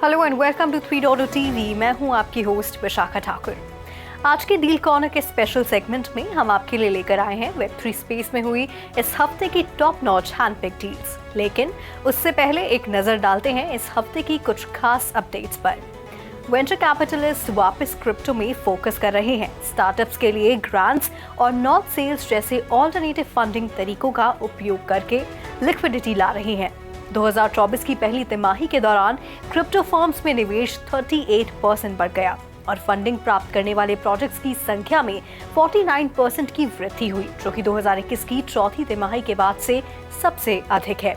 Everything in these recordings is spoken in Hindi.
Hello and welcome to 3.0 TV. मैं हूं आपकी होस्ट विशाखा ठाकुर। आज के डील कॉर्नर के स्पेशल सेगमेंट में हम आपके लिए लेकर आए हैं वेब3 स्पेस में हुई इस हफ्ते की टॉप नॉच हैंडपिक डील्स। लेकिन उससे पहले एक नजर डालते हैं इस हफ्ते की कुछ खास अपडेट्स पर। वेंचर कैपिटलिस्ट वापस क्रिप्टो में फोकस कर रहे हैं। स्टार्टअप्स के लिए ग्रांट्स और नॉट सेल्स जैसे ऑल्टरनेटिव फंडिंग तरीकों का उपयोग करके लिक्विडिटी ला रहे हैं। 2024 की पहली तिमाही के दौरान क्रिप्टो फर्म्स में निवेश 38% बढ़ गया और फंडिंग प्राप्त करने वाले प्रोजेक्ट्स की संख्या में 49% की वृद्धि हुई, जो कि 2021 की चौथी तिमाही के बाद से सबसे अधिक है।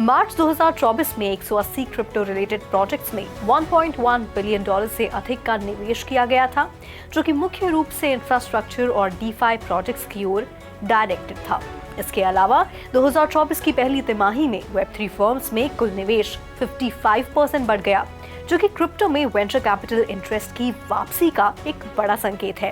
मार्च 2024 में 180 क्रिप्टो रिलेटेड प्रोजेक्ट्स में $1.1 बिलियन से अधिक का निवेश किया गया था, जो कि मुख्य रूप से इंफ्रास्ट्रक्चर और डीफाई प्रोजेक्ट्स की ओर डायरेक्टेड था। इसके अलावा 2024 की पहली तिमाही में वेब3 फर्म्स में कुल निवेश 55% बढ़ गया, जो कि क्रिप्टो में वेंचर कैपिटल इंटरेस्ट की वापसी का एक बड़ा संकेत है।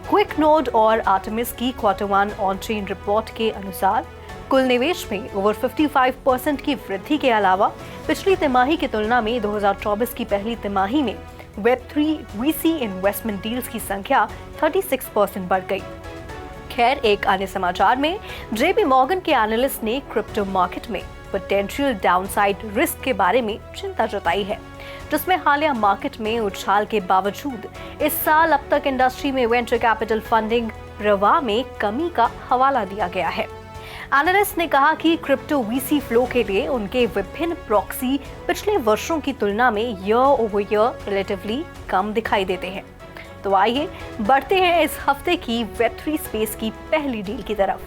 क्विकनोड और आर्टेमिस की Q1 ऑन चेन रिपोर्ट के अनुसार कुल निवेश में ओवर 55% की वृद्धि के अलावा पिछली तिमाही की तुलना में 2024 की पहली तिमाही में वेब3 VC इन्वेस्टमेंट डील्स की संख्या 36% बढ़ गई। खैर, एक अन्य समाचार में JP मॉर्गन के एनालिस्ट ने क्रिप्टो मार्केट में पोटेंशियल डाउनसाइड रिस्क के बारे में चिंता जताई है, जिसमें हालिया मार्केट में उछाल के बावजूद इस साल अब तक इंडस्ट्री में वेंचर कैपिटल फंडिंग प्रवाह में कमी का हवाला दिया गया है। एनालिस्ट ने कहा कि क्रिप्टो VC फ्लो के लिए उनके विभिन्न प्रॉक्सी पिछले वर्षों की तुलना में ईयर ओवर ईयर रिलेटिवली कम दिखाई देते हैं। तो आइए बढ़ते हैं इस हफ्ते की वेब3 स्पेस की पहली डील की तरफ।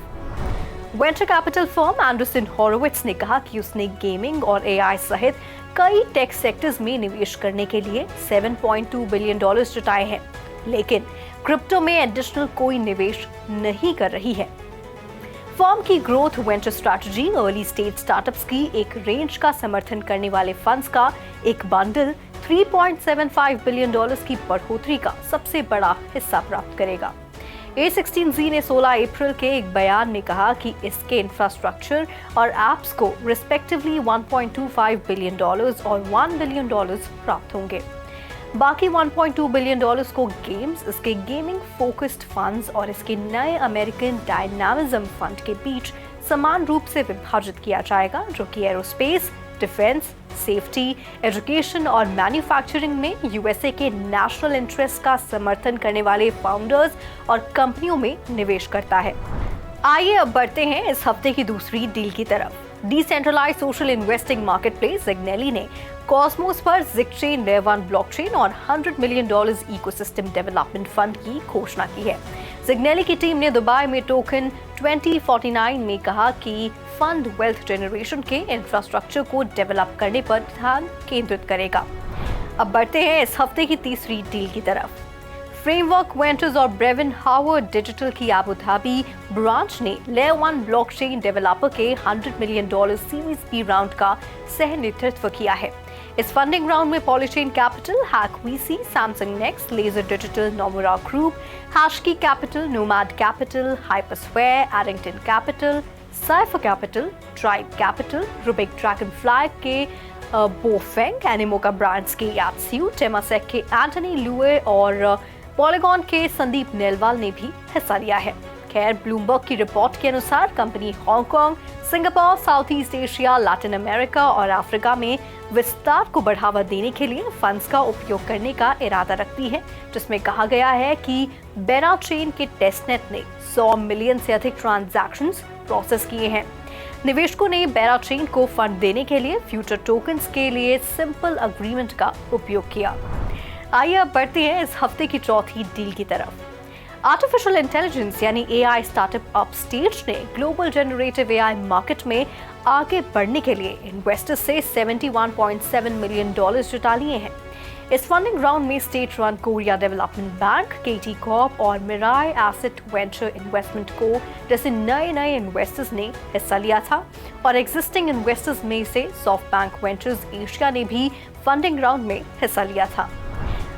वेंचर कैपिटल फर्म एंडरसन हॉरोविट्ज ने कहा कि उसने गेमिंग और AI सहित कई टेक सेक्टर्स में निवेश करने के लिए $7.2 बिलियन जुटाए हैं, लेकिन क्रिप्टो में एडिशनल कोई निवेश नहीं कर रही है। फर्म की growth venture strategy early stage startups की एक रेंज का समर्थन करने वाले फंड्स का एक बंडल $3.75 बिलियन की बढ़ोतरी का सबसे बड़ा हिस्सा प्राप्त करेगा। A16Z ने 16 अप्रैल के एक बयान में कहा कि इसके इंफ्रास्ट्रक्चर और एप्स को रिस्पेक्टिवली $1.25 बिलियन और $1 बिलियन प्राप्त होंगे। बाकी $1.2 बिलियन को गेम्स, इसके गेमिंग फोकस्ड फंड्स और इसके नए अमेरिकन डायनामिज्म फंड के बीच समान रूप से विभाजित किया जाएगा, जो कि एरोस्पेस, डिफेंस, सेफ्टी, एजुकेशन और मैन्युफैक्चरिंग में USA के नेशनल इंटरेस्ट का समर्थन करने वाले फाउंडर्स और कंपनियों में निवेश करता है। आइए अब बढ़ते हैं इस हफ्ते की दूसरी डील की तरफ। Decentralized social investing marketplace Zignelli ने कॉस्मोस पर ZigChain लेयर 1 ब्लॉकचेन और $100 मिलियन इकोसिस्टम डेवलपमेंट फंड की घोषणा की है। Zignelli की टीम ने दुबई में टोकन 2049 में कहा कि फंड वेल्थ जनरेशन के इंफ्रास्ट्रक्चर को डेवलप करने पर ध्यान केंद्रित करेगा। अब बढ़ते हैं इस हफ्ते की तीसरी डील की तरफ। फ्रेमवर्क वेंचर्स और ब्रेवन हावर्ड डिजिटल की अबू धाबी ब्रांच ने लेयर 1 ब्लॉकचेन डेवलपर के $100 मिलियन सीरीज बी राउंड का सह नेतृत्व किया है। इस फंडिंग राउंड में Polychain Capital, Hack VC, Samsung Next, Ledger Digital, Nomura Group, Hashkey Capital, Nomad Capital, Hypersquare, Eddington Capital, Cypher Capital, Tribe Capital, Rubik Dragonfly के बोफेंग, एनिमोका ब्रांड्स के यात्स्यू, टेमासेक के एंटनी लुए और पॉलीगॉन के संदीप नेलवाल ने भी हिस्सा लिया है। खैर, ब्लूमबर्ग की रिपोर्ट के अनुसार company Hong Kong, Singapore, south east Asia, Latin America और अफ्रीका में विस्तार को बढ़ावा देने के लिए फंड्स का उपयोग करने का इरादा रखती है, जिसमें कहा गया है कि बेरा चेन के टेस्टनेट ने 100 मिलियन से अधिक ट्रांजैक्शंस प्रोसेस किए हैं। निवेशकों ने बेरा चेन को फंड देने के लिए फ्यूचर टोकन्स के लिए सिंपल अग्रीमेंट का उपयोग किया। आइए अब बढ़ते हैं इस हफ्ते की चौथी डील की तरफ। आर्टिफिशियल इंटेलिजेंस यानी AI स्टार्टअप अपस्टेज ने ग्लोबल जनरेटिव AI मार्केट में आगे बढ़ने के लिए इन्वेस्टर्स से $71.7 मिलियन जुटा लिए हैं। इस फंडिंग राउंड में state run Korea development bank, KT Corp और मिराई एसेट वेंचर इन्वेस्टमेंट को जैसे नए इन्वेस्टर्स ने हिस्सा लिया था और एग्जिस्टिंग इन्वेस्टर्स में से सॉफ्टबैंक वेंचर्स एशिया ने भी फंडिंग राउंड में हिस्सा लिया था।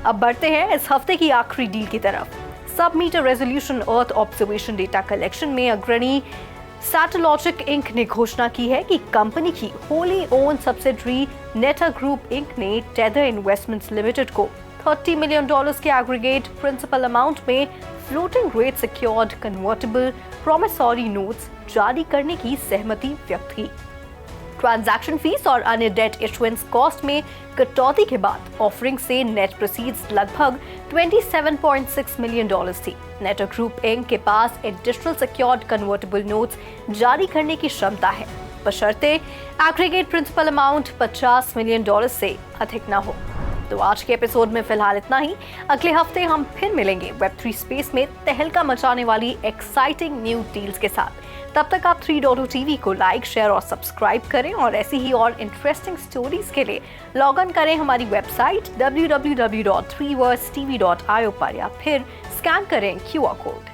अब बढ़ते हैं इस हफ्ते की आखिरी डील की तरफ। Sub meter resolution earth observation data collection में अग्रणी सैटेलॉजिक इंक ने घोषणा की है कि कंपनी की होली ओन सब्सिडरी नेटा ग्रुप इंक ने टेदर इन्वेस्टमेंट्स लिमिटेड को $30 मिलियन के एग्रीगेट प्रिंसिपल अमाउंट में floating rate secured convertible promissory notes जारी करने की सहमति व्यक्त की। ट्रांजैक्शन फीस और अन्य डेट इशुएंस कॉस्ट में कटौती के बाद ऑफरिंग से नेट प्रोसीड्स लगभग $27.6 मिलियन थी। नेटा ग्रुप इंक के पास एडिशनल सिक्योर्ड कन्वर्टेबल नोट्स जारी करने की क्षमता है, बशर्ते एग्रीगेट प्रिंसिपल अमाउंट $50 मिलियन से अधिक न हो। तो आज के एपिसोड में फिलहाल इतना ही। अगले हफ्ते हम फिर मिलेंगे Web3 स्पेस में तहलका मचाने वाली एक्साइटिंग न्यू डील्स के साथ। तब तक आप 3.0 टीवी को लाइक, शेयर और सब्सक्राइब करें और ऐसी ही और इंटरेस्टिंग स्टोरीज के लिए लॉग इन करें हमारी वेबसाइट www.3versetv.io पर या फिर स्कैन करें QR कोड।